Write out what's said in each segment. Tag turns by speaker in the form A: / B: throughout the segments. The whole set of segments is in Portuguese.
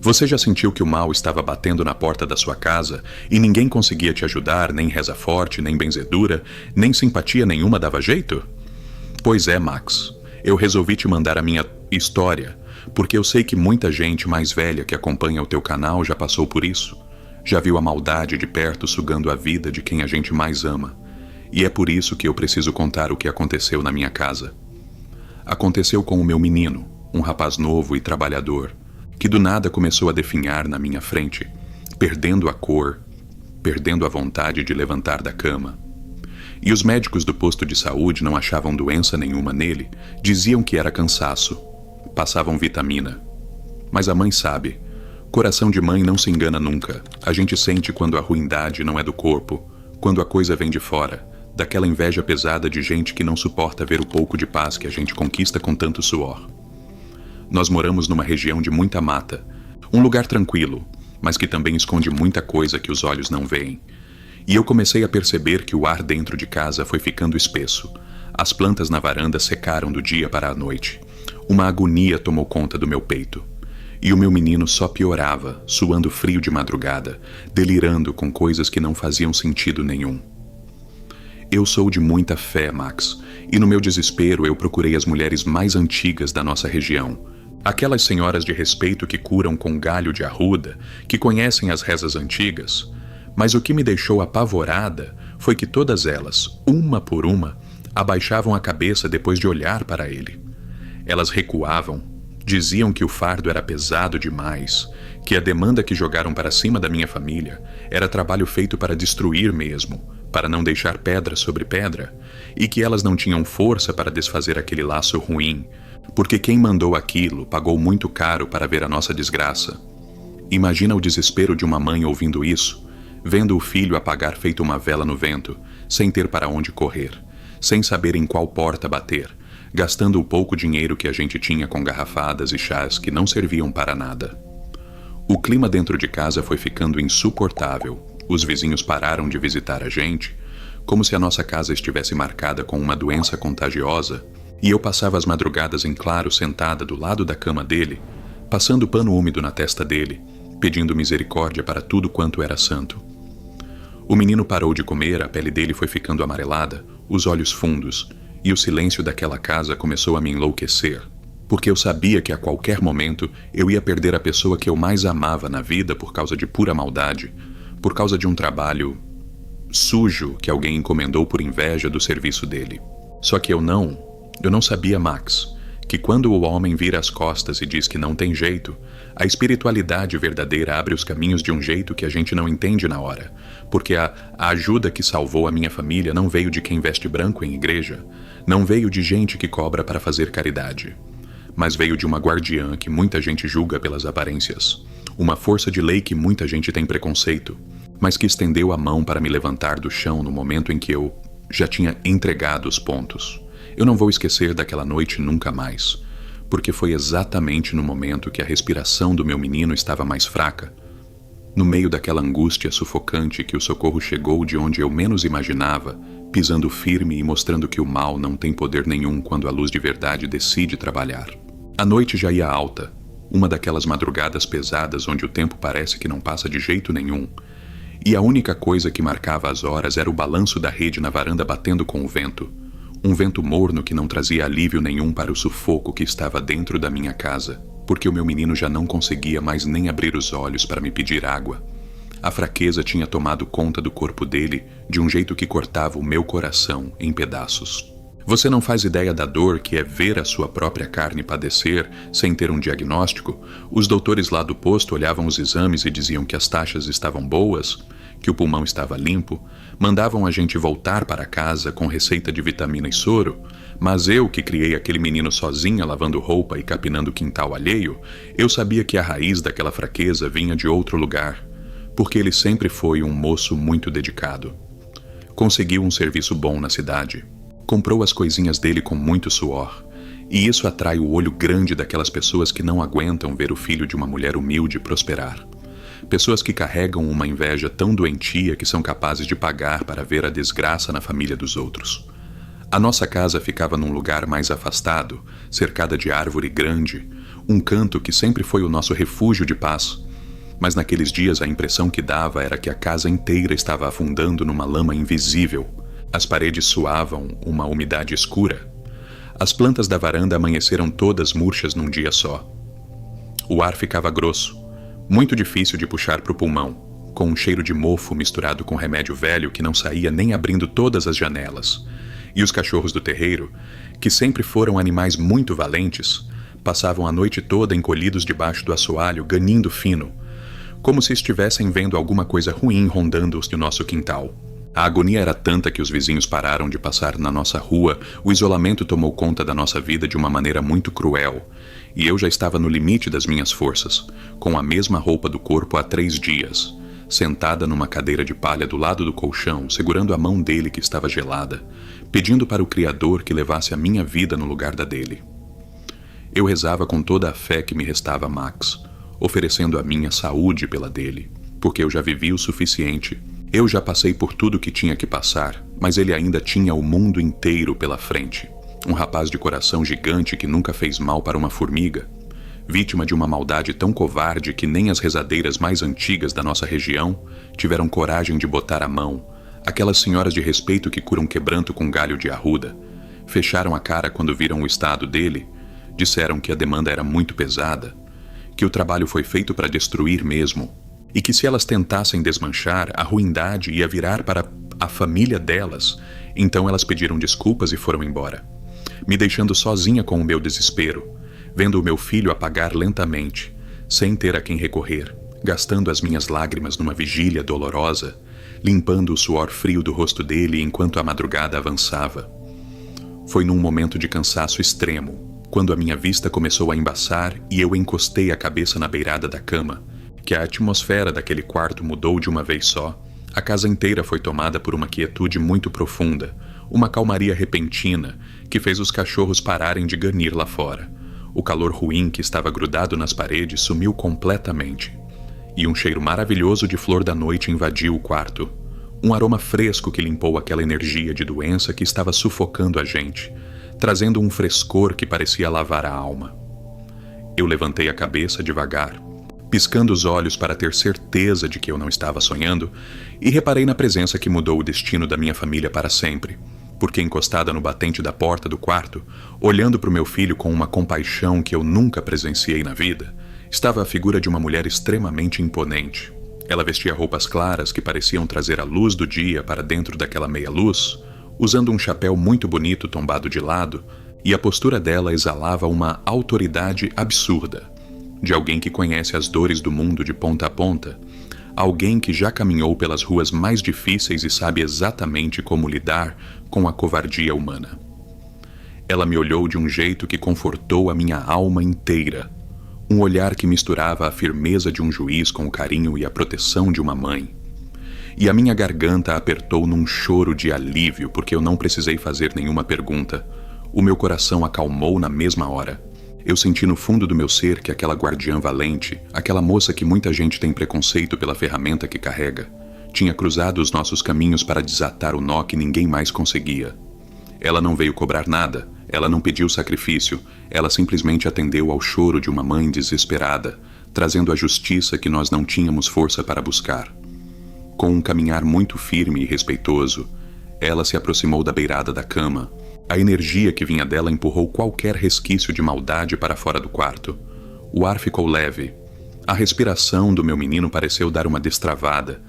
A: Você já sentiu que o mal estava batendo na porta da sua casa e ninguém conseguia te ajudar, nem reza forte, nem benzedura, nem simpatia nenhuma dava jeito? Pois é, Max. Eu resolvi te mandar a minha história, porque eu sei que muita gente mais velha que acompanha o teu canal já passou por isso. Já viu a maldade de perto sugando a vida de quem a gente mais ama. E é por isso que eu preciso contar o que aconteceu na minha casa. Aconteceu com o meu menino, um rapaz novo e trabalhador, que do nada começou a definhar na minha frente, perdendo a cor, perdendo a vontade de levantar da cama. E os médicos do posto de saúde não achavam doença nenhuma nele, diziam que era cansaço, passavam vitamina. Mas a mãe sabe, coração de mãe não se engana nunca. A gente sente quando a ruindade não é do corpo, quando a coisa vem de fora, daquela inveja pesada de gente que não suporta ver o pouco de paz que a gente conquista com tanto suor. Nós moramos numa região de muita mata, um lugar tranquilo, mas que também esconde muita coisa que os olhos não veem. E eu comecei a perceber que o ar dentro de casa foi ficando espesso. As plantas na varanda secaram do dia para a noite. Uma agonia tomou conta do meu peito. E o meu menino só piorava, suando frio de madrugada, delirando com coisas que não faziam sentido nenhum. Eu sou de muita fé, Max, e no meu desespero eu procurei as mulheres mais antigas da nossa região. Aquelas senhoras de respeito que curam com galho de arruda, que conhecem as rezas antigas. Mas o que me deixou apavorada foi que todas elas, uma por uma, abaixavam a cabeça depois de olhar para ele. Elas recuavam, diziam que o fardo era pesado demais, que a demanda que jogaram para cima da minha família era trabalho feito para destruir mesmo, para não deixar pedra sobre pedra, e que elas não tinham força para desfazer aquele laço ruim, porque quem mandou aquilo pagou muito caro para ver a nossa desgraça. Imagina o desespero de uma mãe ouvindo isso, vendo o filho apagar feito uma vela no vento, sem ter para onde correr, sem saber em qual porta bater, gastando o pouco dinheiro que a gente tinha com garrafadas e chás que não serviam para nada. O clima dentro de casa foi ficando insuportável. Os vizinhos pararam de visitar a gente, como se a nossa casa estivesse marcada com uma doença contagiosa, e eu passava as madrugadas em claro sentada do lado da cama dele, passando pano úmido na testa dele, pedindo misericórdia para tudo quanto era santo. O menino parou de comer, a pele dele foi ficando amarelada, os olhos fundos, e o silêncio daquela casa começou a me enlouquecer, porque eu sabia que a qualquer momento eu ia perder a pessoa que eu mais amava na vida por causa de pura maldade, por causa de um trabalho sujo que alguém encomendou por inveja do serviço dele. Só que eu não sabia, Max, que quando o homem vira as costas e diz que não tem jeito, a espiritualidade verdadeira abre os caminhos de um jeito que a gente não entende na hora, porque a ajuda que salvou a minha família não veio de quem veste branco em igreja, não veio de gente que cobra para fazer caridade, mas veio de uma guardiã que muita gente julga pelas aparências, uma força de lei que muita gente tem preconceito, mas que estendeu a mão para me levantar do chão no momento em que eu já tinha entregado os pontos. Eu não vou esquecer daquela noite nunca mais, porque foi exatamente no momento que a respiração do meu menino estava mais fraca, no meio daquela angústia sufocante que o socorro chegou de onde eu menos imaginava, pisando firme e mostrando que o mal não tem poder nenhum quando a luz de verdade decide trabalhar. A noite já ia alta, uma daquelas madrugadas pesadas onde o tempo parece que não passa de jeito nenhum, e a única coisa que marcava as horas era o balanço da rede na varanda batendo com o vento, um vento morno que não trazia alívio nenhum para o sufoco que estava dentro da minha casa, porque o meu menino já não conseguia mais nem abrir os olhos para me pedir água. A fraqueza tinha tomado conta do corpo dele de um jeito que cortava o meu coração em pedaços. Você não faz ideia da dor que é ver a sua própria carne padecer sem ter um diagnóstico? Os doutores lá do posto olhavam os exames e diziam que as taxas estavam boas, que o pulmão estava limpo, mandavam a gente voltar para casa com receita de vitamina e soro, mas eu, que criei aquele menino sozinha lavando roupa e capinando quintal alheio, eu sabia que a raiz daquela fraqueza vinha de outro lugar, porque ele sempre foi um moço muito dedicado. Conseguiu um serviço bom na cidade, comprou as coisinhas dele com muito suor, e isso atrai o olho grande daquelas pessoas que não aguentam ver o filho de uma mulher humilde prosperar. Pessoas que carregam uma inveja tão doentia que são capazes de pagar para ver a desgraça na família dos outros. A nossa casa ficava num lugar mais afastado, cercada de árvore grande, um canto que sempre foi o nosso refúgio de paz. Mas naqueles dias a impressão que dava era que a casa inteira estava afundando numa lama invisível. As paredes suavam uma umidade escura. As plantas da varanda amanheceram todas murchas num dia só. O ar ficava grosso, muito difícil de puxar para o pulmão, com um cheiro de mofo misturado com remédio velho que não saía nem abrindo todas as janelas. E os cachorros do terreiro, que sempre foram animais muito valentes, passavam a noite toda encolhidos debaixo do assoalho, ganindo fino, como se estivessem vendo alguma coisa ruim rondando o nosso quintal. A agonia era tanta que os vizinhos pararam de passar na nossa rua, o isolamento tomou conta da nossa vida de uma maneira muito cruel, e eu já estava no limite das minhas forças, com a mesma roupa do corpo há 3 dias, sentada numa cadeira de palha do lado do colchão, segurando a mão dele que estava gelada, pedindo para o Criador que levasse a minha vida no lugar da dele. Eu rezava com toda a fé que me restava a Max, oferecendo a minha saúde pela dele, porque eu já vivi o suficiente. Eu já passei por tudo que tinha que passar, mas ele ainda tinha o mundo inteiro pela frente. Um rapaz de coração gigante que nunca fez mal para uma formiga, vítima de uma maldade tão covarde que nem as rezadeiras mais antigas da nossa região tiveram coragem de botar a mão. Aquelas senhoras de respeito que curam quebranto com galho de arruda, fecharam a cara quando viram o estado dele, disseram que a demanda era muito pesada, que o trabalho foi feito para destruir mesmo, e que se elas tentassem desmanchar, a ruindade ia virar para a família delas. Então elas pediram desculpas e foram embora, me deixando sozinha com o meu desespero, vendo o meu filho apagar lentamente, sem ter a quem recorrer, gastando as minhas lágrimas numa vigília dolorosa, limpando o suor frio do rosto dele enquanto a madrugada avançava. Foi num momento de cansaço extremo, quando a minha vista começou a embaçar e eu encostei a cabeça na beirada da cama, que a atmosfera daquele quarto mudou de uma vez só. A casa inteira foi tomada por uma quietude muito profunda, uma calmaria repentina que fez os cachorros pararem de ganir lá fora. O calor ruim que estava grudado nas paredes sumiu completamente, e um cheiro maravilhoso de flor da noite invadiu o quarto. Um aroma fresco que limpou aquela energia de doença que estava sufocando a gente, trazendo um frescor que parecia lavar a alma. Eu levantei a cabeça devagar, piscando os olhos para ter certeza de que eu não estava sonhando, e reparei na presença que mudou o destino da minha família para sempre, porque encostada no batente da porta do quarto, olhando para o meu filho com uma compaixão que eu nunca presenciei na vida, estava a figura de uma mulher extremamente imponente. Ela vestia roupas claras que pareciam trazer a luz do dia para dentro daquela meia-luz, usando um chapéu muito bonito tombado de lado, e a postura dela exalava uma autoridade absurda, de alguém que conhece as dores do mundo de ponta a ponta, alguém que já caminhou pelas ruas mais difíceis e sabe exatamente como lidar com a covardia humana. Ela me olhou de um jeito que confortou a minha alma inteira, um olhar que misturava a firmeza de um juiz com o carinho e a proteção de uma mãe. E a minha garganta apertou num choro de alívio porque eu não precisei fazer nenhuma pergunta. O meu coração acalmou na mesma hora. Eu senti no fundo do meu ser que aquela guardiã valente, aquela moça que muita gente tem preconceito pela ferramenta que carrega, tinha cruzado os nossos caminhos para desatar o nó que ninguém mais conseguia. Ela não veio cobrar nada, ela não pediu sacrifício, ela simplesmente atendeu ao choro de uma mãe desesperada, trazendo a justiça que nós não tínhamos força para buscar. Com um caminhar muito firme e respeitoso, ela se aproximou da beirada da cama. A energia que vinha dela empurrou qualquer resquício de maldade para fora do quarto. O ar ficou leve. A respiração do meu menino pareceu dar uma destravada,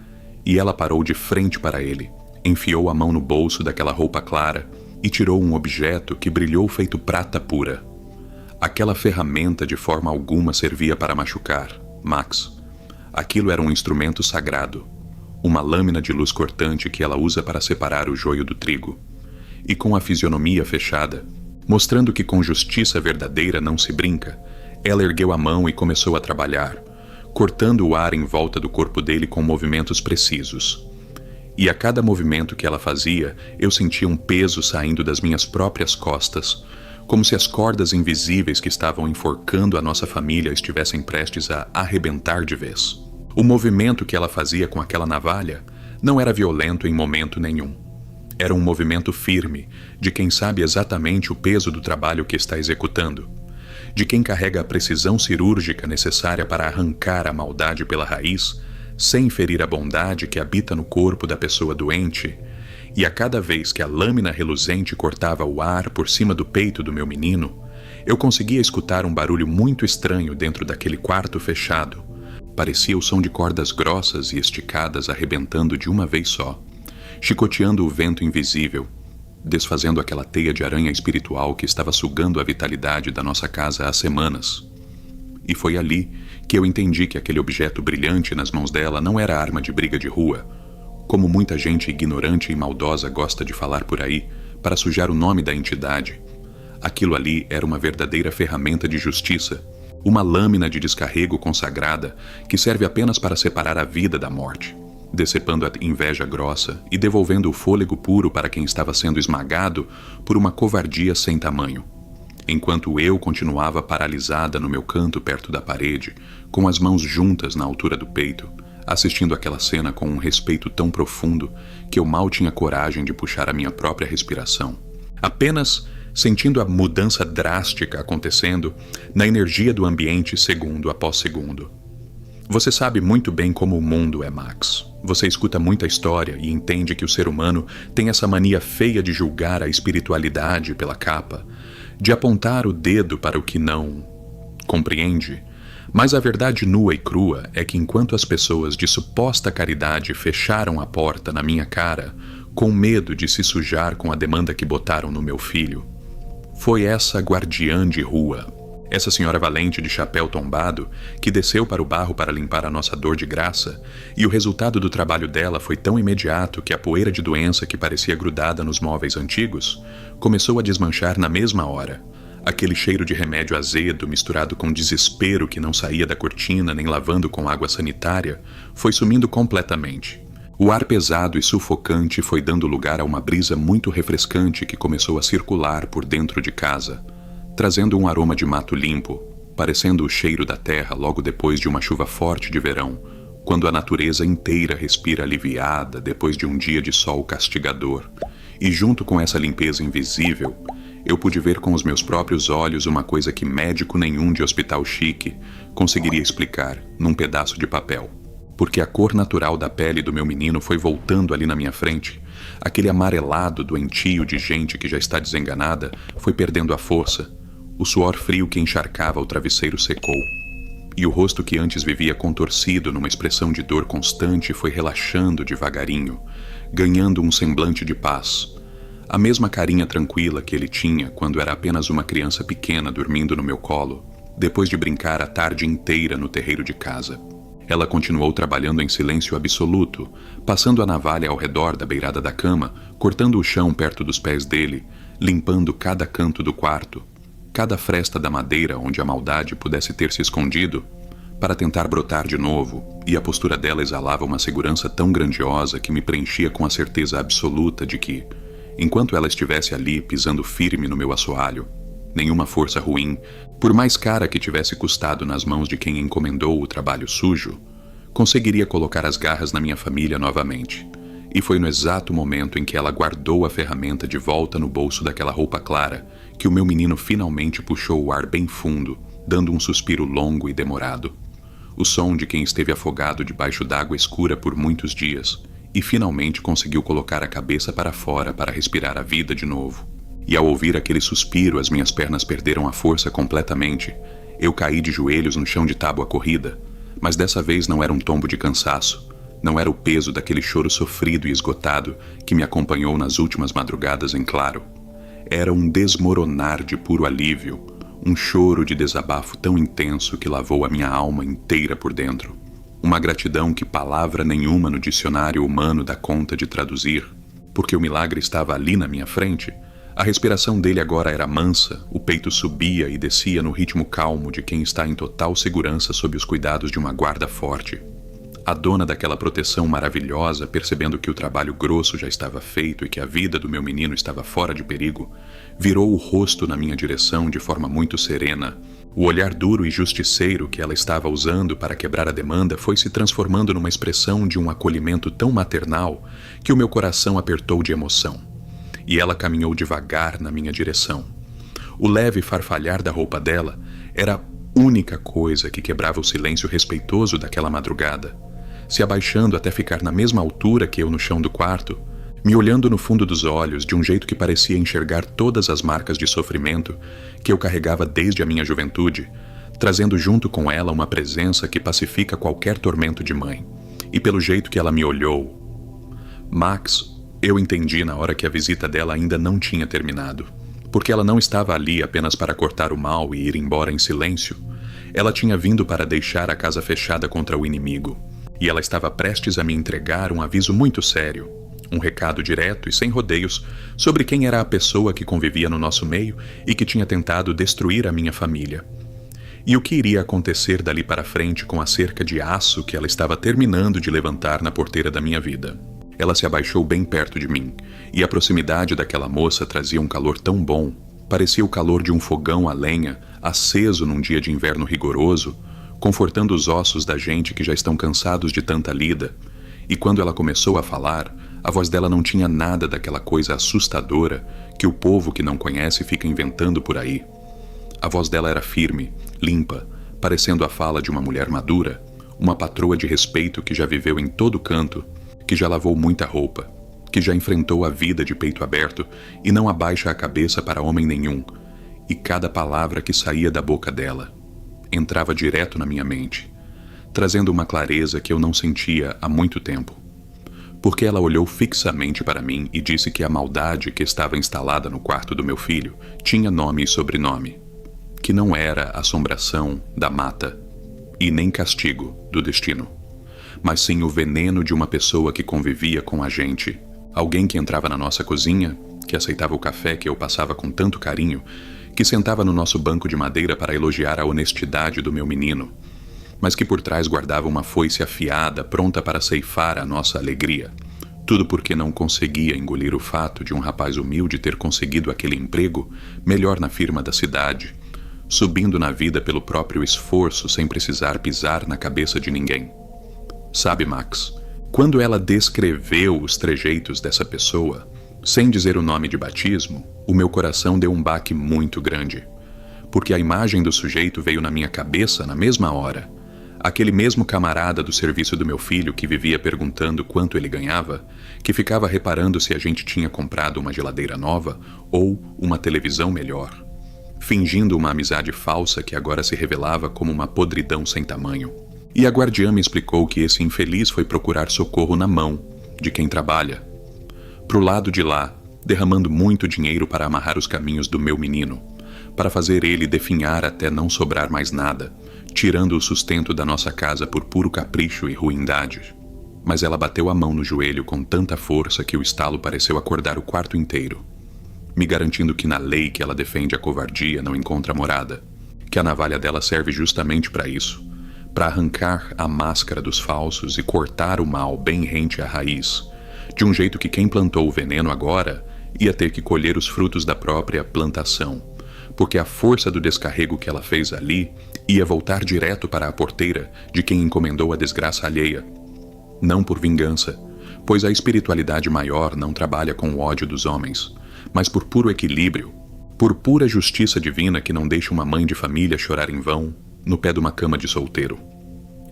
A: e ela parou de frente para ele, enfiou a mão no bolso daquela roupa clara e tirou um objeto que brilhou feito prata pura. Aquela ferramenta de forma alguma servia para machucar Max. Aquilo era um instrumento sagrado, uma lâmina de luz cortante que ela usa para separar o joio do trigo. E com a fisionomia fechada, mostrando que com justiça verdadeira não se brinca, ela ergueu a mão e começou a trabalhar, cortando o ar em volta do corpo dele com movimentos precisos. E a cada movimento que ela fazia, eu sentia um peso saindo das minhas próprias costas, como se as cordas invisíveis que estavam enforcando a nossa família estivessem prestes a arrebentar de vez. O movimento que ela fazia com aquela navalha não era violento em momento nenhum. Era um movimento firme, de quem sabe exatamente o peso do trabalho que está executando. de quem carrega a precisão cirúrgica necessária para arrancar a maldade pela raiz, sem ferir a bondade que habita no corpo da pessoa doente, e a cada vez que a lâmina reluzente cortava o ar por cima do peito do meu menino, eu conseguia escutar um barulho muito estranho dentro daquele quarto fechado. Parecia o som de cordas grossas e esticadas arrebentando de uma vez só, chicoteando o vento invisível, desfazendo aquela teia de aranha espiritual que estava sugando a vitalidade da nossa casa há semanas. E foi ali que eu entendi que aquele objeto brilhante nas mãos dela não era arma de briga de rua, como muita gente ignorante e maldosa gosta de falar por aí, para sujar o nome da entidade. Aquilo ali era uma verdadeira ferramenta de justiça, uma lâmina de descarrego consagrada que serve apenas para separar a vida da morte, decepando a inveja grossa e devolvendo o fôlego puro para quem estava sendo esmagado por uma covardia sem tamanho. Enquanto eu continuava paralisada no meu canto perto da parede, com as mãos juntas na altura do peito, assistindo aquela cena com um respeito tão profundo que eu mal tinha coragem de puxar a minha própria respiração. Apenas sentindo a mudança drástica acontecendo na energia do ambiente segundo após segundo. Você sabe muito bem como o mundo é, Max. Você escuta muita história e entende que o ser humano tem essa mania feia de julgar a espiritualidade pela capa, de apontar o dedo para o que não compreende. Mas a verdade nua e crua é que enquanto as pessoas de suposta caridade fecharam a porta na minha cara, com medo de se sujar com a demanda que botaram no meu filho, foi essa guardiã de rua, essa senhora valente de chapéu tombado, que desceu para o barro para limpar a nossa dor de graça, e o resultado do trabalho dela foi tão imediato que a poeira de doença que parecia grudada nos móveis antigos começou a desmanchar na mesma hora. Aquele cheiro de remédio azedo misturado com desespero que não saía da cortina nem lavando com água sanitária foi sumindo completamente. O ar pesado e sufocante foi dando lugar a uma brisa muito refrescante que começou a circular por dentro de casa, trazendo um aroma de mato limpo, parecendo o cheiro da terra logo depois de uma chuva forte de verão, quando a natureza inteira respira aliviada depois de um dia de sol castigador. E junto com essa limpeza invisível, eu pude ver com os meus próprios olhos uma coisa que médico nenhum de hospital chique conseguiria explicar num pedaço de papel. Porque a cor natural da pele do meu menino foi voltando ali na minha frente. Aquele amarelado doentio de gente que já está desenganada foi perdendo a força. O suor frio que encharcava o travesseiro secou. E o rosto que antes vivia contorcido numa expressão de dor constante foi relaxando devagarinho, ganhando um semblante de paz. A mesma carinha tranquila que ele tinha quando era apenas uma criança pequena dormindo no meu colo, depois de brincar a tarde inteira no terreiro de casa. Ela continuou trabalhando em silêncio absoluto, passando a navalha ao redor da beirada da cama, cortando o chão perto dos pés dele, limpando cada canto do quarto, cada fresta da madeira onde a maldade pudesse ter se escondido, para tentar brotar de novo, e a postura dela exalava uma segurança tão grandiosa que me preenchia com a certeza absoluta de que, enquanto ela estivesse ali pisando firme no meu assoalho, nenhuma força ruim, por mais cara que tivesse custado nas mãos de quem encomendou o trabalho sujo, conseguiria colocar as garras na minha família novamente. E foi no exato momento em que ela guardou a ferramenta de volta no bolso daquela roupa clara que o meu menino finalmente puxou o ar bem fundo, dando um suspiro longo e demorado. O som de quem esteve afogado debaixo d'água escura por muitos dias e finalmente conseguiu colocar a cabeça para fora para respirar a vida de novo. E ao ouvir aquele suspiro, as minhas pernas perderam a força completamente. Eu caí de joelhos no chão de tábua corrida, mas dessa vez não era um tombo de cansaço. Não era o peso daquele choro sofrido e esgotado que me acompanhou nas últimas madrugadas em claro. Era um desmoronar de puro alívio, um choro de desabafo tão intenso que lavou a minha alma inteira por dentro. Uma gratidão que palavra nenhuma no dicionário humano dá conta de traduzir, porque o milagre estava ali na minha frente. A respiração dele agora era mansa, o peito subia e descia no ritmo calmo de quem está em total segurança sob os cuidados de uma guarda forte. A dona daquela proteção maravilhosa, percebendo que o trabalho grosso já estava feito e que a vida do meu menino estava fora de perigo, virou o rosto na minha direção de forma muito serena. O olhar duro e justiceiro que ela estava usando para quebrar a demanda foi se transformando numa expressão de um acolhimento tão maternal que o meu coração apertou de emoção. E ela caminhou devagar na minha direção. O leve farfalhar da roupa dela era a única coisa que quebrava o silêncio respeitoso daquela madrugada, se abaixando até ficar na mesma altura que eu no chão do quarto, me olhando no fundo dos olhos de um jeito que parecia enxergar todas as marcas de sofrimento que eu carregava desde a minha juventude, trazendo junto com ela uma presença que pacifica qualquer tormento de mãe. E pelo jeito que ela me olhou, Max, eu entendi na hora que a visita dela ainda não tinha terminado, porque ela não estava ali apenas para cortar o mal e ir embora em silêncio. Ela tinha vindo para deixar a casa fechada contra o inimigo, e ela estava prestes a me entregar um aviso muito sério, um recado direto e sem rodeios sobre quem era a pessoa que convivia no nosso meio e que tinha tentado destruir a minha família. E o que iria acontecer dali para frente com a cerca de aço que ela estava terminando de levantar na porteira da minha vida. Ela se abaixou bem perto de mim, e a proximidade daquela moça trazia um calor tão bom, parecia o calor de um fogão a lenha, aceso num dia de inverno rigoroso, confortando os ossos da gente que já estão cansados de tanta lida. E quando ela começou a falar, a voz dela não tinha nada daquela coisa assustadora que o povo que não conhece fica inventando por aí. A voz dela era firme, limpa, parecendo a fala de uma mulher madura, uma patroa de respeito que já viveu em todo canto, que já lavou muita roupa, que já enfrentou a vida de peito aberto e não abaixa a cabeça para homem nenhum. E cada palavra que saía da boca dela entrava direto na minha mente, trazendo uma clareza que eu não sentia há muito tempo. Porque ela olhou fixamente para mim e disse que a maldade que estava instalada no quarto do meu filho tinha nome e sobrenome, que não era assombração da mata e nem castigo do destino, mas sim o veneno de uma pessoa que convivia com a gente, alguém que entrava na nossa cozinha, que aceitava o café que eu passava com tanto carinho, que sentava no nosso banco de madeira para elogiar a honestidade do meu menino, mas que por trás guardava uma foice afiada, pronta para ceifar a nossa alegria. Tudo porque não conseguia engolir o fato de um rapaz humilde ter conseguido aquele emprego melhor na firma da cidade, subindo na vida pelo próprio esforço sem precisar pisar na cabeça de ninguém. Sabe, Max, quando ela descreveu os trejeitos dessa pessoa, sem dizer o nome de batismo, o meu coração deu um baque muito grande, porque a imagem do sujeito veio na minha cabeça na mesma hora. Aquele mesmo camarada do serviço do meu filho que vivia perguntando quanto ele ganhava, que ficava reparando se a gente tinha comprado uma geladeira nova ou uma televisão melhor, fingindo uma amizade falsa que agora se revelava como uma podridão sem tamanho. E a guardiã me explicou que esse infeliz foi procurar socorro na mão de quem trabalha, pro lado de lá, derramando muito dinheiro para amarrar os caminhos do meu menino, para fazer ele definhar até não sobrar mais nada, tirando o sustento da nossa casa por puro capricho e ruindade. Mas ela bateu a mão no joelho com tanta força que o estalo pareceu acordar o quarto inteiro, me garantindo que na lei que ela defende a covardia não encontra morada, que a navalha dela serve justamente para isso, para arrancar a máscara dos falsos e cortar o mal bem rente à raiz, de um jeito que quem plantou o veneno agora ia ter que colher os frutos da própria plantação, porque a força do descarrego que ela fez ali ia voltar direto para a porteira de quem encomendou a desgraça alheia. Não por vingança, pois a espiritualidade maior não trabalha com o ódio dos homens, mas por puro equilíbrio, por pura justiça divina que não deixa uma mãe de família chorar em vão no pé de uma cama de solteiro.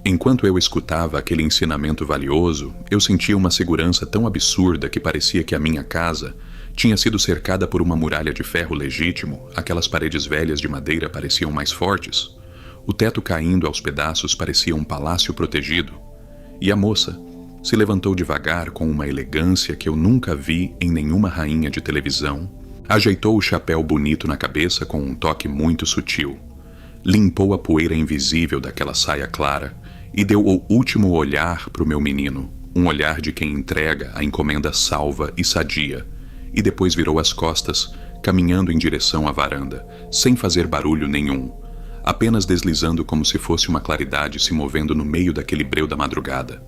A: Enquanto eu escutava aquele ensinamento valioso, eu sentia uma segurança tão absurda que parecia que a minha casa tinha sido cercada por uma muralha de ferro legítimo, aquelas paredes velhas de madeira pareciam mais fortes, o teto caindo aos pedaços parecia um palácio protegido, e a moça se levantou devagar com uma elegância que eu nunca vi em nenhuma rainha de televisão, ajeitou o chapéu bonito na cabeça com um toque muito sutil, limpou a poeira invisível daquela saia clara e deu o último olhar para o meu menino, um olhar de quem entrega a encomenda salva e sadia, e depois virou as costas, caminhando em direção à varanda, sem fazer barulho nenhum, apenas deslizando como se fosse uma claridade se movendo no meio daquele breu da madrugada.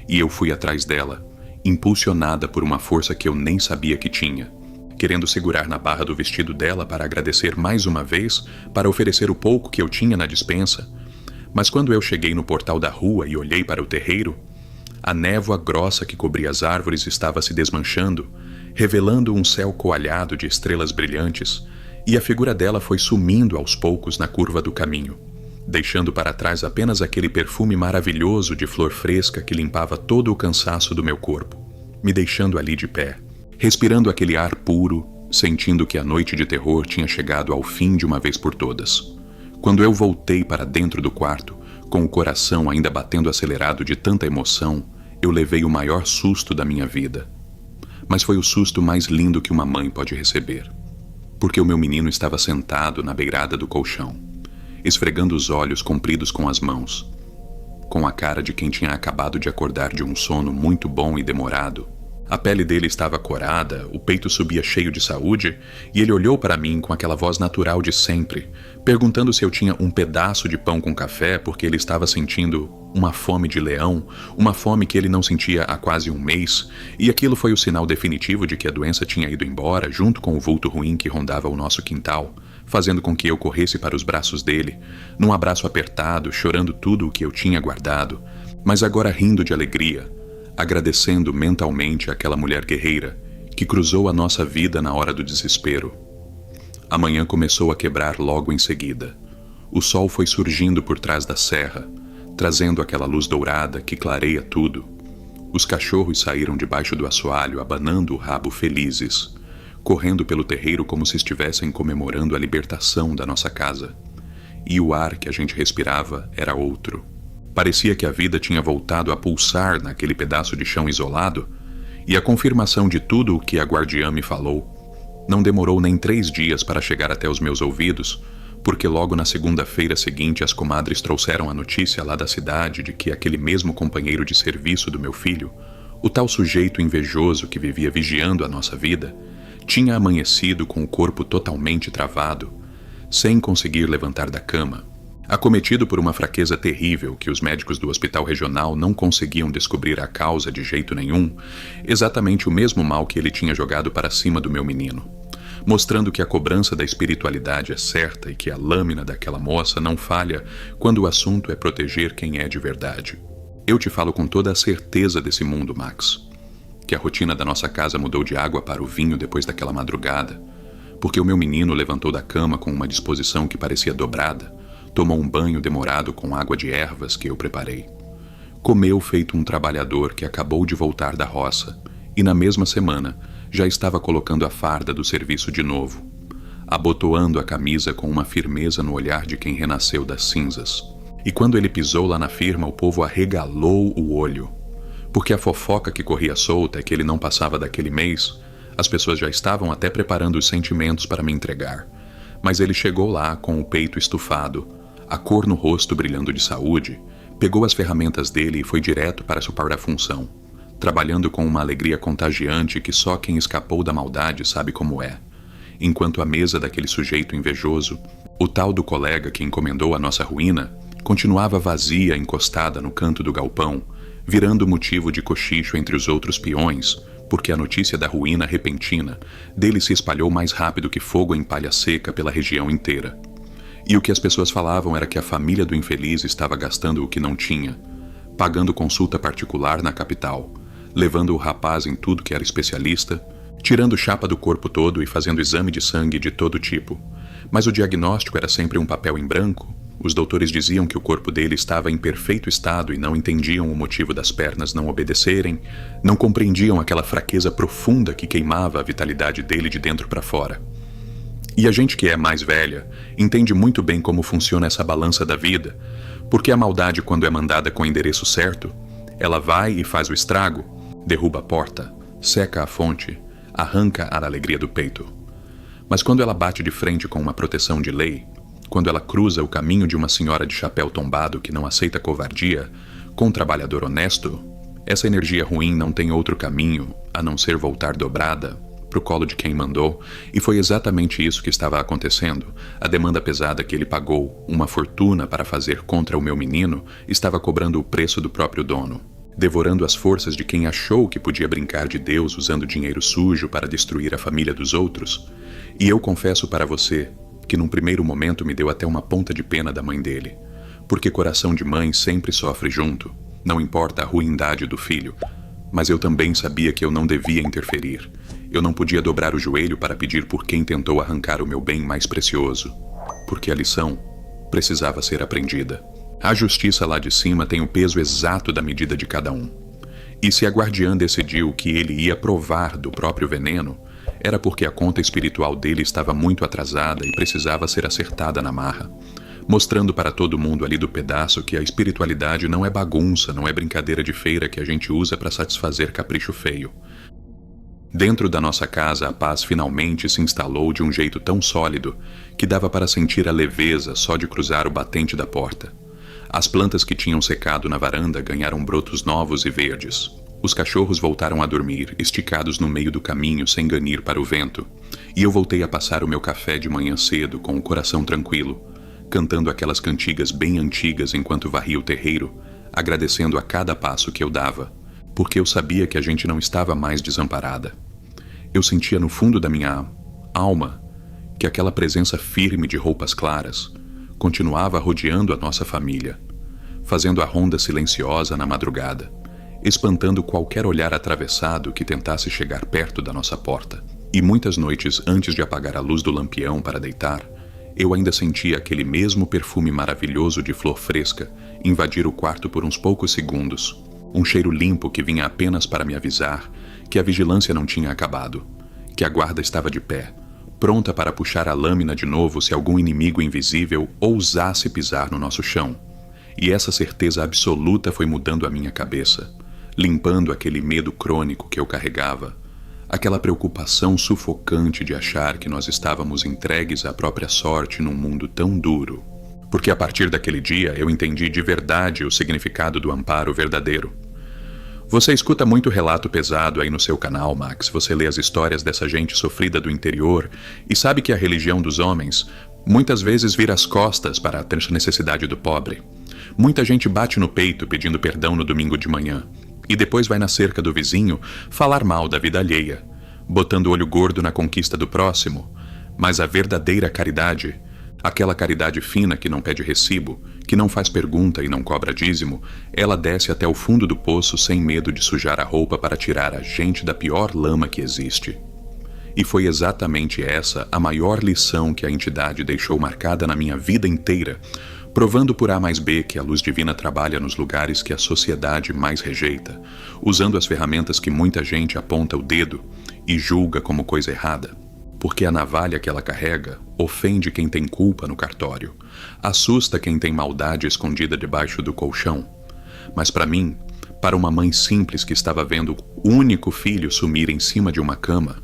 A: E eu fui atrás dela, impulsionada por uma força que eu nem sabia que tinha, querendo segurar na barra do vestido dela para agradecer mais uma vez, para oferecer o pouco que eu tinha na despensa. Mas quando eu cheguei no portal da rua e olhei para o terreiro, a névoa grossa que cobria as árvores estava se desmanchando, revelando um céu coalhado de estrelas brilhantes, e a figura dela foi sumindo aos poucos na curva do caminho, deixando para trás apenas aquele perfume maravilhoso de flor fresca que limpava todo o cansaço do meu corpo, me deixando ali de pé, respirando aquele ar puro, sentindo que a noite de terror tinha chegado ao fim de uma vez por todas. Quando eu voltei para dentro do quarto, com o coração ainda batendo acelerado de tanta emoção, eu levei o maior susto da minha vida. Mas foi o susto mais lindo que uma mãe pode receber, porque o meu menino estava sentado na beirada do colchão, esfregando os olhos compridos com as mãos, com a cara de quem tinha acabado de acordar de um sono muito bom e demorado. A pele dele estava corada, o peito subia cheio de saúde, e ele olhou para mim com aquela voz natural de sempre, perguntando se eu tinha um pedaço de pão com café porque ele estava sentindo uma fome de leão, uma fome que ele não sentia há quase um mês, e aquilo foi o sinal definitivo de que a doença tinha ido embora junto com o vulto ruim que rondava o nosso quintal, fazendo com que eu corresse para os braços dele, num abraço apertado, chorando tudo o que eu tinha guardado, mas agora rindo de alegria, agradecendo mentalmente àquela mulher guerreira que cruzou a nossa vida na hora do desespero. A manhã começou a quebrar logo em seguida. O sol foi surgindo por trás da serra, trazendo aquela luz dourada que clareia tudo. Os cachorros saíram debaixo do assoalho, abanando o rabo felizes, correndo pelo terreiro como se estivessem comemorando a libertação da nossa casa. E o ar que a gente respirava era outro. Parecia que a vida tinha voltado a pulsar naquele pedaço de chão isolado, e a confirmação de tudo o que a guardiã me falou não demorou nem 3 dias para chegar até os meus ouvidos, porque logo na segunda-feira seguinte as comadres trouxeram a notícia lá da cidade de que aquele mesmo companheiro de serviço do meu filho, o tal sujeito invejoso que vivia vigiando a nossa vida, tinha amanhecido com o corpo totalmente travado, sem conseguir levantar da cama, acometido por uma fraqueza terrível que os médicos do hospital regional não conseguiam descobrir a causa de jeito nenhum, exatamente o mesmo mal que ele tinha jogado para cima do meu menino, mostrando que a cobrança da espiritualidade é certa e que a lâmina daquela moça não falha quando o assunto é proteger quem é de verdade. Eu te falo com toda a certeza desse mundo, Max, que a rotina da nossa casa mudou de água para o vinho depois daquela madrugada, porque o meu menino levantou da cama com uma disposição que parecia dobrada, tomou um banho demorado com água de ervas que eu preparei. Comeu feito um trabalhador que acabou de voltar da roça e na mesma semana já estava colocando a farda do serviço de novo, abotoando a camisa com uma firmeza no olhar de quem renasceu das cinzas. E quando ele pisou lá na firma, o povo arregalou o olho, porque a fofoca que corria solta é que ele não passava daquele mês. As pessoas já estavam até preparando os sentimentos para me entregar, mas ele chegou lá com o peito estufado, a cor no rosto brilhando de saúde, pegou as ferramentas dele e foi direto para a função, trabalhando com uma alegria contagiante que só quem escapou da maldade sabe como é, enquanto a mesa daquele sujeito invejoso, o tal do colega que encomendou a nossa ruína, continuava vazia encostada no canto do galpão, virando motivo de cochicho entre os outros peões, porque a notícia da ruína repentina dele se espalhou mais rápido que fogo em palha seca pela região inteira. E o que as pessoas falavam era que a família do infeliz estava gastando o que não tinha, pagando consulta particular na capital, levando o rapaz em tudo que era especialista, tirando chapa do corpo todo e fazendo exame de sangue de todo tipo. Mas o diagnóstico era sempre um papel em branco. Os doutores diziam que o corpo dele estava em perfeito estado e não entendiam o motivo das pernas não obedecerem, não compreendiam aquela fraqueza profunda que queimava a vitalidade dele de dentro para fora. E a gente que é mais velha entende muito bem como funciona essa balança da vida, porque a maldade, quando é mandada com o endereço certo, ela vai e faz o estrago, derruba a porta, seca a fonte, arranca a alegria do peito. Mas quando ela bate de frente com uma proteção de lei, quando ela cruza o caminho de uma senhora de chapéu tombado que não aceita covardia, com um trabalhador honesto, essa energia ruim não tem outro caminho a não ser voltar dobrada pro colo de quem mandou, e foi exatamente isso que estava acontecendo. A demanda pesada que ele pagou, uma fortuna para fazer contra o meu menino, estava cobrando o preço do próprio dono, devorando as forças de quem achou que podia brincar de Deus usando dinheiro sujo para destruir a família dos outros. E eu confesso para você que num primeiro momento me deu até uma ponta de pena da mãe dele, porque coração de mãe sempre sofre junto, não importa a ruindade do filho, mas eu também sabia que eu não devia interferir, Eu não podia dobrar o joelho para pedir por quem tentou arrancar o meu bem mais precioso, porque a lição precisava ser aprendida. A justiça lá de cima tem o peso exato da medida de cada um. E se a guardiã decidiu que ele ia provar do próprio veneno, era porque a conta espiritual dele estava muito atrasada e precisava ser acertada na marra, mostrando para todo mundo ali do pedaço que a espiritualidade não é bagunça, não é brincadeira de feira que a gente usa para satisfazer capricho feio. Dentro da nossa casa, a paz finalmente se instalou de um jeito tão sólido que dava para sentir a leveza só de cruzar o batente da porta. As plantas que tinham secado na varanda ganharam brotos novos e verdes. Os cachorros voltaram a dormir, esticados no meio do caminho sem ganir para o vento, e eu voltei a passar o meu café de manhã cedo com o coração tranquilo, cantando aquelas cantigas bem antigas enquanto varria o terreiro, agradecendo a cada passo que eu dava, porque eu sabia que a gente não estava mais desamparada. Eu sentia no fundo da minha alma que aquela presença firme de roupas claras continuava rodeando a nossa família, fazendo a ronda silenciosa na madrugada, espantando qualquer olhar atravessado que tentasse chegar perto da nossa porta. E muitas noites antes de apagar a luz do lampião para deitar, eu ainda sentia aquele mesmo perfume maravilhoso de flor fresca invadir o quarto por uns poucos segundos, um cheiro limpo que vinha apenas para me avisar que a vigilância não tinha acabado, que a guarda estava de pé, pronta para puxar a lâmina de novo se algum inimigo invisível ousasse pisar no nosso chão. E essa certeza absoluta foi mudando a minha cabeça, limpando aquele medo crônico que eu carregava, aquela preocupação sufocante de achar que nós estávamos entregues à própria sorte num mundo tão duro. Porque a partir daquele dia eu entendi de verdade o significado do amparo verdadeiro. Você escuta muito relato pesado aí no seu canal, Max. Você lê as histórias dessa gente sofrida do interior e sabe que a religião dos homens muitas vezes vira as costas para a necessidade do pobre. Muita gente bate no peito pedindo perdão no domingo de manhã e depois vai na cerca do vizinho falar mal da vida alheia, botando o olho gordo na conquista do próximo. Mas a verdadeira caridade, aquela caridade fina que não pede recibo, que não faz pergunta e não cobra dízimo, ela desce até o fundo do poço sem medo de sujar a roupa para tirar a gente da pior lama que existe. E foi exatamente essa a maior lição que a entidade deixou marcada na minha vida inteira, provando por A mais B que a luz divina trabalha nos lugares que a sociedade mais rejeita, usando as ferramentas que muita gente aponta o dedo e julga como coisa errada. Porque a navalha que ela carrega ofende quem tem culpa no cartório, assusta quem tem maldade escondida debaixo do colchão. Mas para mim, para uma mãe simples que estava vendo o único filho sumir em cima de uma cama,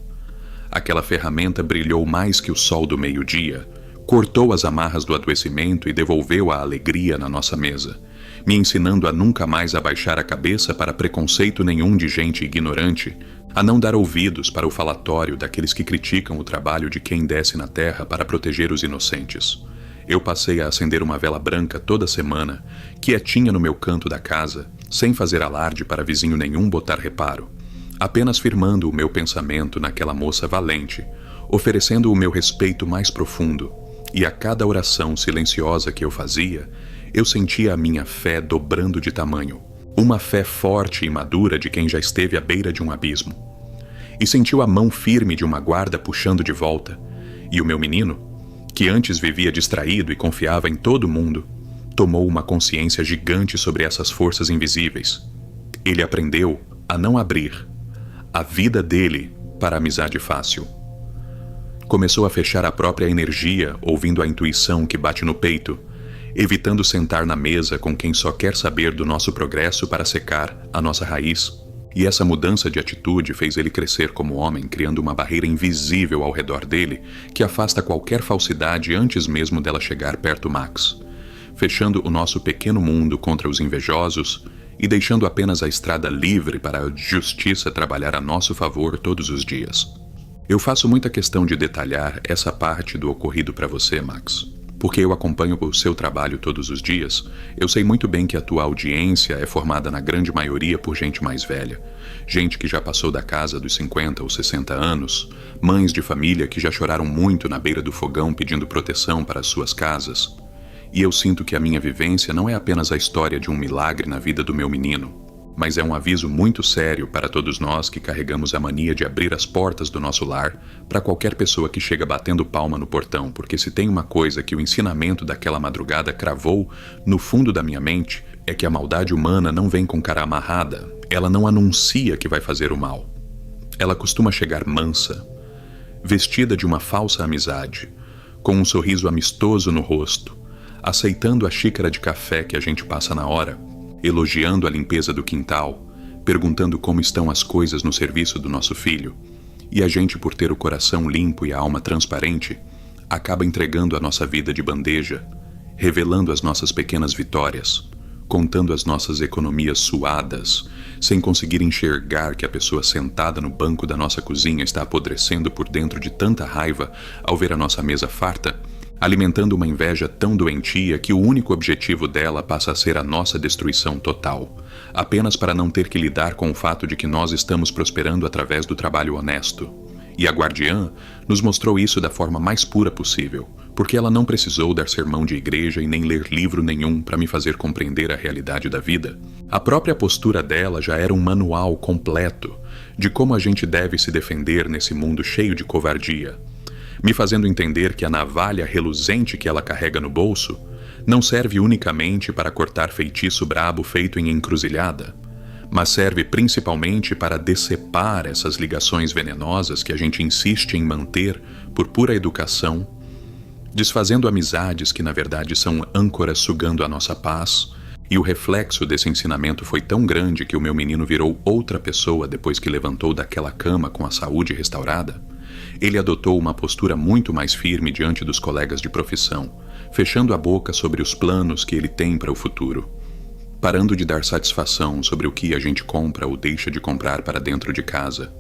A: aquela ferramenta brilhou mais que o sol do meio-dia, cortou as amarras do adoecimento e devolveu a alegria na nossa mesa, me ensinando a nunca mais abaixar a cabeça para preconceito nenhum de gente ignorante, a não dar ouvidos para o falatório daqueles que criticam o trabalho de quem desce na terra para proteger os inocentes. Eu passei a acender uma vela branca toda semana, quietinha no meu canto da casa, sem fazer alarde para vizinho nenhum botar reparo, apenas firmando o meu pensamento naquela moça valente, oferecendo o meu respeito mais profundo, e a cada oração silenciosa que eu fazia, eu sentia a minha fé dobrando de tamanho, uma fé forte e madura de quem já esteve à beira de um abismo. E sentiu a mão firme de uma guarda puxando de volta, e o meu menino, que antes vivia distraído e confiava em todo mundo, tomou uma consciência gigante sobre essas forças invisíveis. Ele aprendeu a não abrir a vida dele para a amizade fácil. Começou a fechar a própria energia, ouvindo a intuição que bate no peito, evitando sentar na mesa com quem só quer saber do nosso progresso para secar a nossa raiz. E essa mudança de atitude fez ele crescer como homem, criando uma barreira invisível ao redor dele que afasta qualquer falsidade antes mesmo dela chegar perto Max, fechando o nosso pequeno mundo contra os invejosos e deixando apenas a estrada livre para a justiça trabalhar a nosso favor todos os dias. Eu faço muita questão de detalhar essa parte do ocorrido para você, Max. Porque eu acompanho o seu trabalho todos os dias, eu sei muito bem que a tua audiência é formada na grande maioria por gente mais velha, gente que já passou da casa dos 50 ou 60 anos, mães de família que já choraram muito na beira do fogão pedindo proteção para as suas casas. E eu sinto que a minha vivência não é apenas a história de um milagre na vida do meu menino. Mas é um aviso muito sério para todos nós que carregamos a mania de abrir as portas do nosso lar para qualquer pessoa que chega batendo palma no portão, porque se tem uma coisa que o ensinamento daquela madrugada cravou no fundo da minha mente, é que a maldade humana não vem com cara amarrada, ela não anuncia que vai fazer o mal. Ela costuma chegar mansa, vestida de uma falsa amizade, com um sorriso amistoso no rosto, aceitando a xícara de café que a gente passa na hora, elogiando a limpeza do quintal, perguntando como estão as coisas no serviço do nosso filho, e a gente, por ter o coração limpo e a alma transparente, acaba entregando a nossa vida de bandeja, revelando as nossas pequenas vitórias, contando as nossas economias suadas, sem conseguir enxergar que a pessoa sentada no banco da nossa cozinha está apodrecendo por dentro de tanta raiva ao ver a nossa mesa farta, alimentando uma inveja tão doentia que o único objetivo dela passa a ser a nossa destruição total, apenas para não ter que lidar com o fato de que nós estamos prosperando através do trabalho honesto. E a guardiã nos mostrou isso da forma mais pura possível, porque ela não precisou dar sermão de igreja e nem ler livro nenhum para me fazer compreender a realidade da vida. A própria postura dela já era um manual completo de como a gente deve se defender nesse mundo cheio de covardia, me fazendo entender que a navalha reluzente que ela carrega no bolso não serve unicamente para cortar feitiço brabo feito em encruzilhada, mas serve principalmente para decepar essas ligações venenosas que a gente insiste em manter por pura educação, desfazendo amizades que na verdade são âncoras sugando a nossa paz. E o reflexo desse ensinamento foi tão grande que o meu menino virou outra pessoa depois que levantou daquela cama com a saúde restaurada. Ele adotou uma postura muito mais firme diante dos colegas de profissão, fechando a boca sobre os planos que ele tem para o futuro, parando de dar satisfação sobre o que a gente compra ou deixa de comprar para dentro de casa,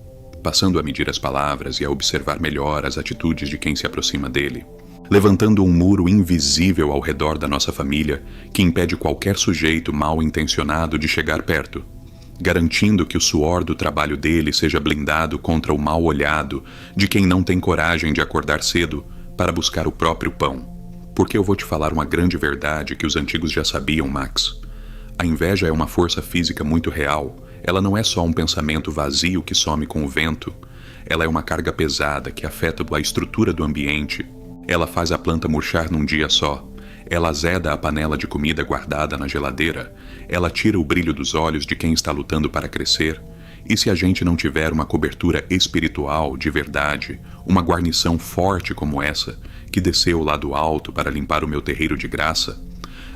A: passando a medir as palavras e a observar melhor as atitudes de quem se aproxima dele, levantando um muro invisível ao redor da nossa família que impede qualquer sujeito mal intencionado de chegar perto, garantindo que o suor do trabalho dele seja blindado contra o mal olhado de quem não tem coragem de acordar cedo para buscar o próprio pão. Porque eu vou te falar uma grande verdade que os antigos já sabiam, Max. A inveja é uma força física muito real. Ela não é só um pensamento vazio que some com o vento. Ela é uma carga pesada que afeta a estrutura do ambiente. Ela faz a planta murchar num dia só. Ela azeda a panela de comida guardada na geladeira. Ela tira o brilho dos olhos de quem está lutando para crescer. E se a gente não tiver uma cobertura espiritual de verdade, uma guarnição forte como essa, que desceu lá do alto para limpar o meu terreiro de graça,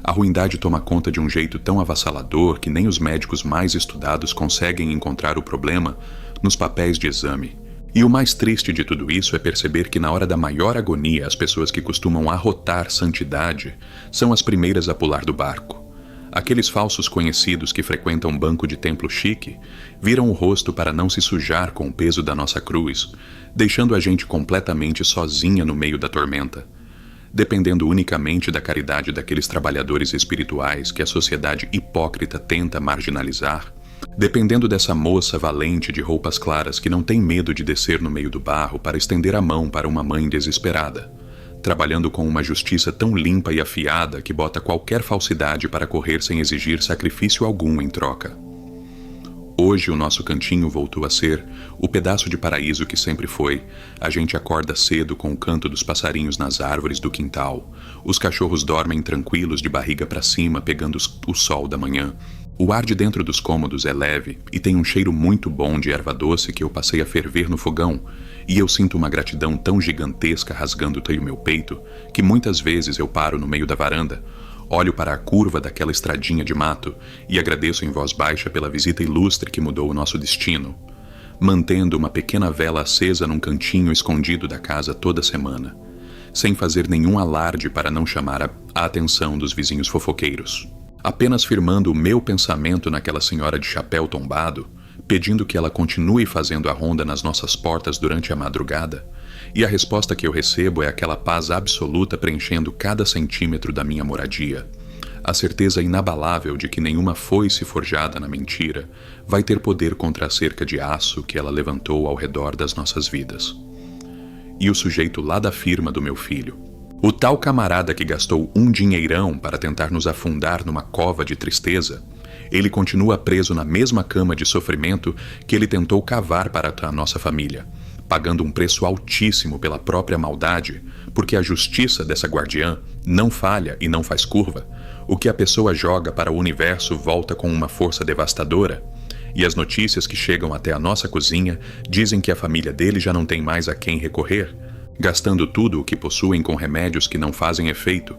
A: a ruindade toma conta de um jeito tão avassalador que nem os médicos mais estudados conseguem encontrar o problema nos papéis de exame. E o mais triste de tudo isso é perceber que na hora da maior agonia as pessoas que costumam arrotar santidade são as primeiras a pular do barco. Aqueles falsos conhecidos que frequentam banco de templo chique viram o rosto para não se sujar com o peso da nossa cruz, deixando a gente completamente sozinha no meio da tormenta, dependendo unicamente da caridade daqueles trabalhadores espirituais que a sociedade hipócrita tenta marginalizar, dependendo dessa moça valente de roupas claras que não tem medo de descer no meio do barro para estender a mão para uma mãe desesperada, trabalhando com uma justiça tão limpa e afiada que bota qualquer falsidade para correr sem exigir sacrifício algum em troca. Hoje o nosso cantinho voltou a ser o pedaço de paraíso que sempre foi. A gente acorda cedo com o canto dos passarinhos nas árvores do quintal. Os cachorros dormem tranquilos de barriga para cima, pegando o sol da manhã. O ar de dentro dos cômodos é leve e tem um cheiro muito bom de erva doce que eu passei a ferver no fogão, e eu sinto uma gratidão tão gigantesca rasgando o meu peito que muitas vezes eu paro no meio da varanda, olho para a curva daquela estradinha de mato e agradeço em voz baixa pela visita ilustre que mudou o nosso destino, mantendo uma pequena vela acesa num cantinho escondido da casa toda semana, sem fazer nenhum alarde para não chamar a atenção dos vizinhos fofoqueiros. Apenas firmando o meu pensamento naquela senhora de chapéu tombado, pedindo que ela continue fazendo a ronda nas nossas portas durante a madrugada, e a resposta que eu recebo é aquela paz absoluta preenchendo cada centímetro da minha moradia, a certeza inabalável de que nenhuma foice forjada na mentira vai ter poder contra a cerca de aço que ela levantou ao redor das nossas vidas. E o sujeito lá da firma do meu filho, o tal camarada que gastou um dinheirão para tentar nos afundar numa cova de tristeza, Ele continua preso na mesma cama de sofrimento que ele tentou cavar para a nossa família, pagando um preço altíssimo pela própria maldade, porque a justiça dessa guardiã não falha e não faz curva. O que a pessoa joga para o universo volta com uma força devastadora. E as notícias que chegam até a nossa cozinha dizem que a família dele já não tem mais a quem recorrer, gastando tudo o que possuem com remédios que não fazem efeito,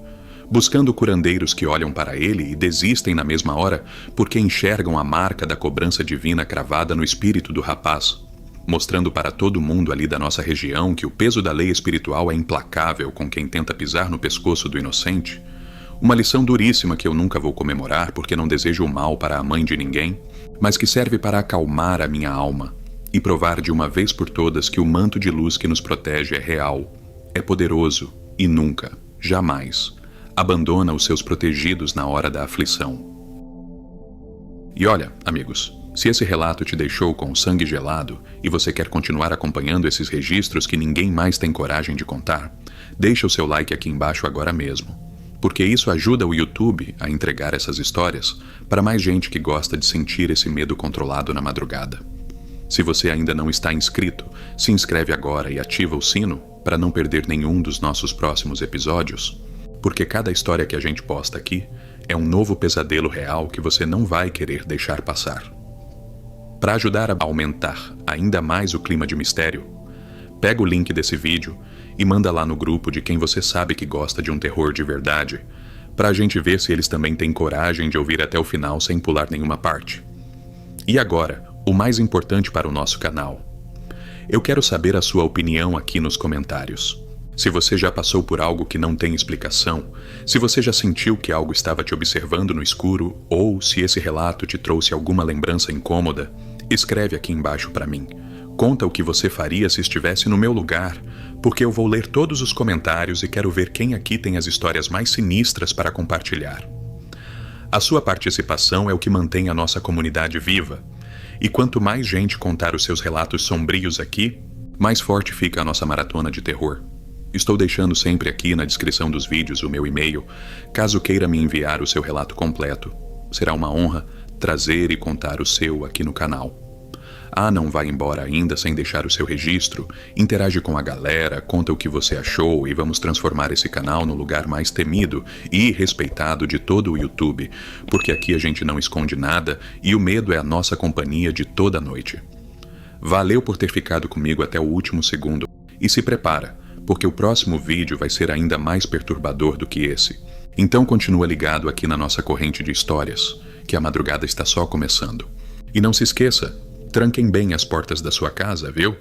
A: buscando curandeiros que olham para ele e desistem na mesma hora porque enxergam a marca da cobrança divina cravada no espírito do rapaz, mostrando para todo mundo ali da nossa região que o peso da lei espiritual é implacável com quem tenta pisar no pescoço do inocente. Uma lição duríssima que eu nunca vou comemorar porque não desejo o mal para a mãe de ninguém, mas que serve para acalmar a minha alma e provar de uma vez por todas que o manto de luz que nos protege é real, é poderoso e nunca, jamais, abandona os seus protegidos na hora da aflição. E olha, amigos, se esse relato te deixou com o sangue gelado e você quer continuar acompanhando esses registros que ninguém mais tem coragem de contar, deixa o seu like aqui embaixo agora mesmo, porque isso ajuda o YouTube a entregar essas histórias para mais gente que gosta de sentir esse medo controlado na madrugada. Se você ainda não está inscrito, se inscreve agora e ativa o sino para não perder nenhum dos nossos próximos episódios, porque cada história que a gente posta aqui é um novo pesadelo real que você não vai querer deixar passar. Para ajudar a aumentar ainda mais o clima de mistério, pega o link desse vídeo e manda lá no grupo de quem você sabe que gosta de um terror de verdade, para a gente ver se eles também têm coragem de ouvir até o final sem pular nenhuma parte. E agora, o mais importante para o nosso canal. Eu quero saber a sua opinião aqui nos comentários. Se você já passou por algo que não tem explicação, se você já sentiu que algo estava te observando no escuro, ou se esse relato te trouxe alguma lembrança incômoda, escreve aqui embaixo para mim. Conta o que você faria se estivesse no meu lugar, porque eu vou ler todos os comentários e quero ver quem aqui tem as histórias mais sinistras para compartilhar. A sua participação é o que mantém a nossa comunidade viva, e quanto mais gente contar os seus relatos sombrios aqui, mais forte fica a nossa maratona de terror. Estou deixando sempre aqui na descrição dos vídeos o meu e-mail, caso queira me enviar o seu relato completo. Será uma honra trazer e contar o seu aqui no canal. Não vai embora ainda sem deixar o seu registro, interage com a galera, conta o que você achou e vamos transformar esse canal no lugar mais temido e respeitado de todo o YouTube, porque aqui a gente não esconde nada e o medo é a nossa companhia de toda a noite. Valeu por ter ficado comigo até o último segundo e se prepara, porque o próximo vídeo vai ser ainda mais perturbador do que esse. Então continua ligado aqui na nossa corrente de histórias, que a madrugada está só começando. E não se esqueça, tranquem bem as portas da sua casa, viu?